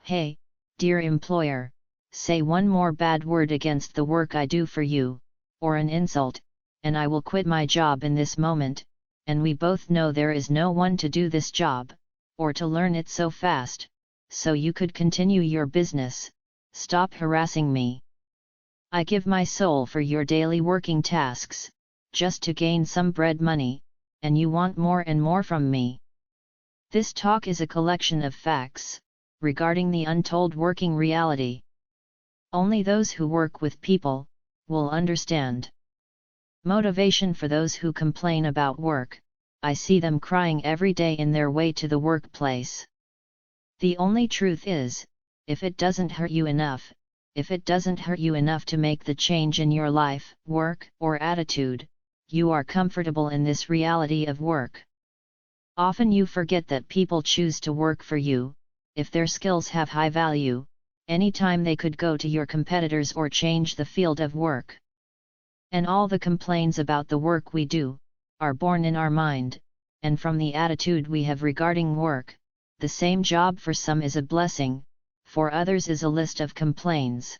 Hey, dear employer, say one more bad word against the work I do for you, or an insult, and I will quit my job in this moment, and we both know there is no one to do this job, or to learn it so fast, so you could continue your business. Stop harassing me. I give my soul for your daily working tasks, just to gain some bread money, and you want more and more from me. This talk is a collection of facts, regarding the untold working reality. Only those who work with people will understand. Motivation for those who complain about work. I see them crying every day in their way to the workplace. The only truth is, if it doesn't hurt you enough, if it doesn't hurt you enough to make the change in your life, work, or attitude, you are comfortable in this reality of work. Often you forget that people choose to work for you, if their skills have high value, anytime they could go to your competitors or change the field of work. And all the complaints about the work we do, are born in our mind, and from the attitude we have regarding work. The same job for some is a blessing, for others is a list of complaints.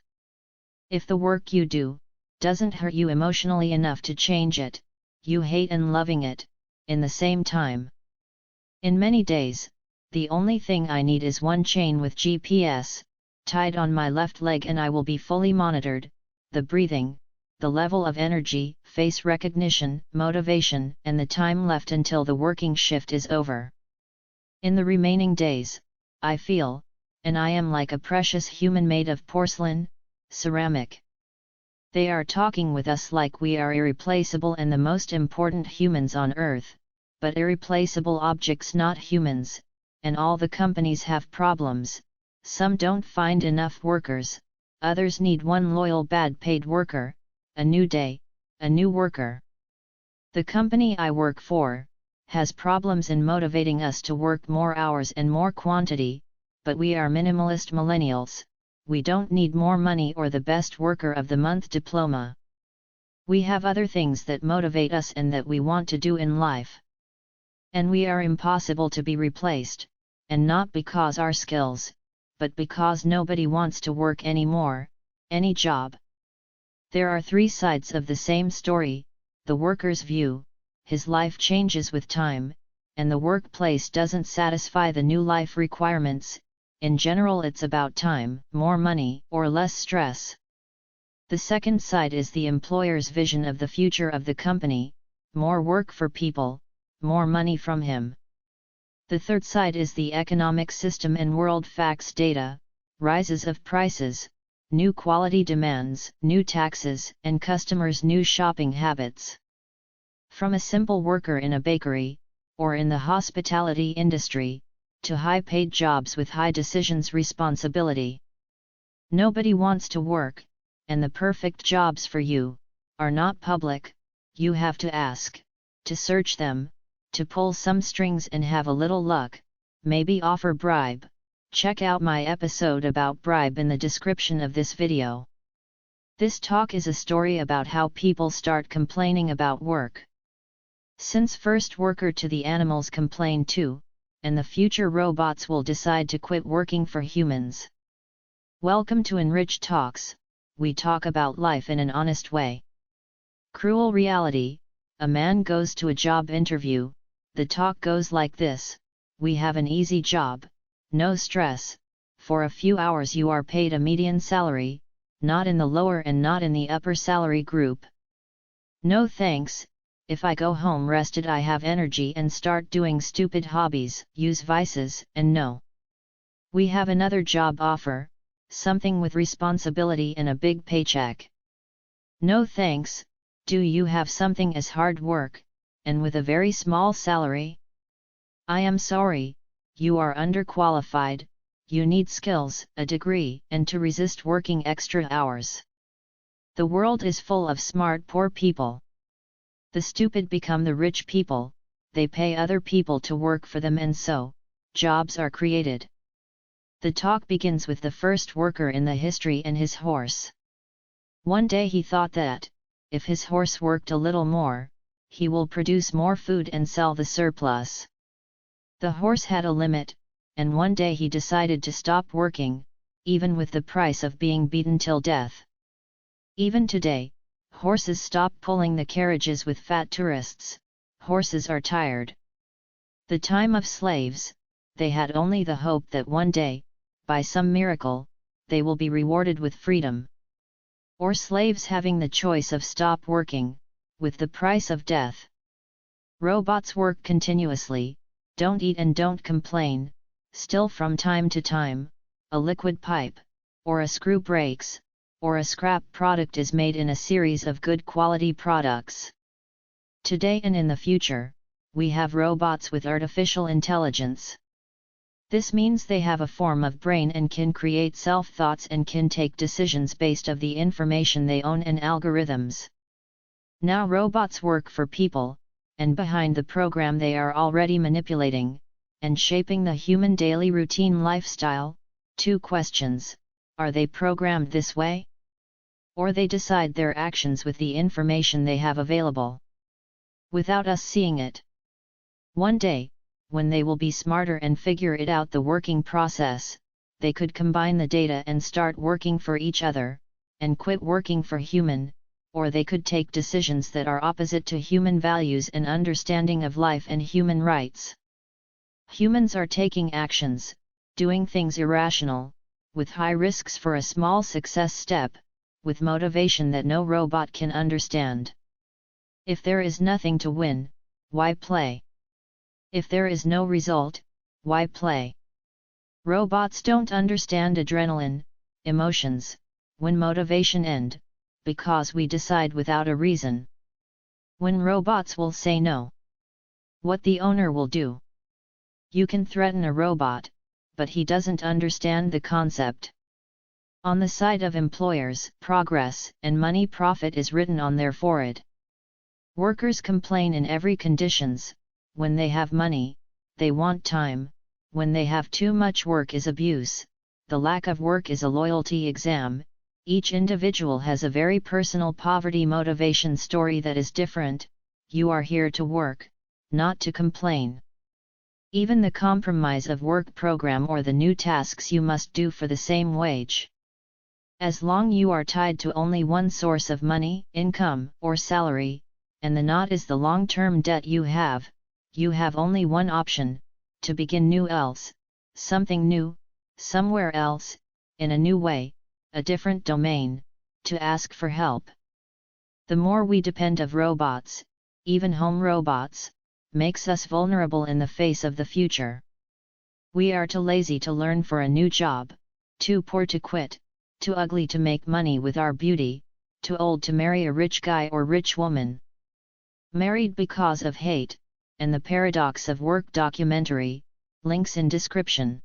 If the work you do doesn't hurt you emotionally enough to change it, you hate and loving it, in the same time. In many days, the only thing I need is one chain with GPS, tied on my left leg, and I will be fully monitored, the breathing, the level of energy, face recognition, motivation, and the time left until the working shift is over. In the remaining days, I feel, and I am like a precious human made of porcelain, ceramic. They are talking with us like we are irreplaceable and the most important humans on earth, but irreplaceable objects, not humans, and all the companies have problems. Some don't find enough workers, others need one loyal bad paid worker, a new day, a new worker. The company I work for has problems in motivating us to work more hours and more quantity, but we are minimalist millennials. We don't need more money or the best worker of the month diploma. We have other things that motivate us and that we want to do in life. And we are impossible to be replaced, and not because our skills, but because nobody wants to work anymore, any job. There are three sides of the same story: the worker's view, his life changes with time, and the workplace doesn't satisfy the new life requirements. In general, it's about time, more money, or less stress. The second side is the employer's vision of the future of the company: more work for people, more money from him. The third side is the economic system and world facts data: rises of prices, new quality demands, new taxes, and customers' new shopping habits. From a simple worker in a bakery, or in the hospitality industry, to high-paid jobs with high decisions responsibility. Nobody wants to work, and the perfect jobs for you are not public. You have to ask, to search them, to pull some strings and have a little luck, maybe offer bribe. Check out my episode about bribe in the description of this video. This talk is a story about how people start complaining about work. Since first worker to the animals complain too, and the future robots will decide to quit working for humans. Welcome to Enrich Talks. We talk about life in an honest way. Cruel reality: a man goes to a job interview. The talk goes like this: we have an easy job, no stress, for a few hours you are paid a median salary, not in the lower and not in the upper salary group. No thanks. If I go home rested, I have energy and start doing stupid hobbies, use vices, and no. We have another job offer, something with responsibility and a big paycheck. No thanks. Do you have something as hard work, and with a very small salary? I am sorry, you are underqualified, you need skills, a degree, and to resist working extra hours. The world is full of smart poor people. The stupid become the rich people, they pay other people to work for them, and so, jobs are created. The talk begins with the first worker in the history and his horse. One day he thought that, if his horse worked a little more, he will produce more food and sell the surplus. The horse had a limit, and one day he decided to stop working, even with the price of being beaten till death. Even today, horses stop pulling the carriages with fat tourists. Horses are tired. The time of slaves, they had only the hope that one day, by some miracle, they will be rewarded with freedom. Or slaves having the choice of stop working, with the price of death. Robots work continuously, don't eat and don't complain, still from time to time, a liquid pipe, or a screw breaks, or a scrap product is made in a series of good quality products. Today and in the future, we have robots with artificial intelligence. This means they have a form of brain and can create self-thoughts and can take decisions based on the information they own and algorithms. Now robots work for people, and behind the program they are already manipulating and shaping the human daily routine lifestyle. 2 questions: are they programmed this way? Or they decide their actions with the information they have available, without us seeing it. One day, when they will be smarter and figure it out the working process, they could combine the data and start working for each other, and quit working for human, or they could take decisions that are opposite to human values and understanding of life and human rights. Humans are taking actions, doing things irrational, with high risks for a small success step, with motivation that no robot can understand. If there is nothing to win, why play? If there is no result, why play? Robots don't understand adrenaline, emotions, when motivation end, because we decide without a reason. When robots will say no. What the owner will do. You can threaten a robot, but he doesn't understand the concept. On the side of employers, progress and money profit is written on their forehead. Workers complain in every conditions. When they have money, they want time. When they have too much work is abuse. The lack of work is a loyalty exam. Each individual has a very personal poverty motivation story that is different. You are here to work, not to complain. Even the compromise of work program or the new tasks you must do for the same wage. As long you are tied to only one source of money, income, or salary, and the knot is the long-term debt you have only one option, to begin new else, something new, somewhere else, in a new way, a different domain, to ask for help. The more we depend of robots, even home robots, makes us vulnerable in the face of the future. We are too lazy to learn for a new job, too poor to quit, too ugly to make money with our beauty, too old to marry a rich guy or rich woman. Married because of hate, and the paradox of work documentary, links in description.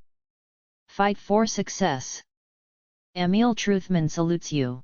Fight for success. Emil Truthman salutes you.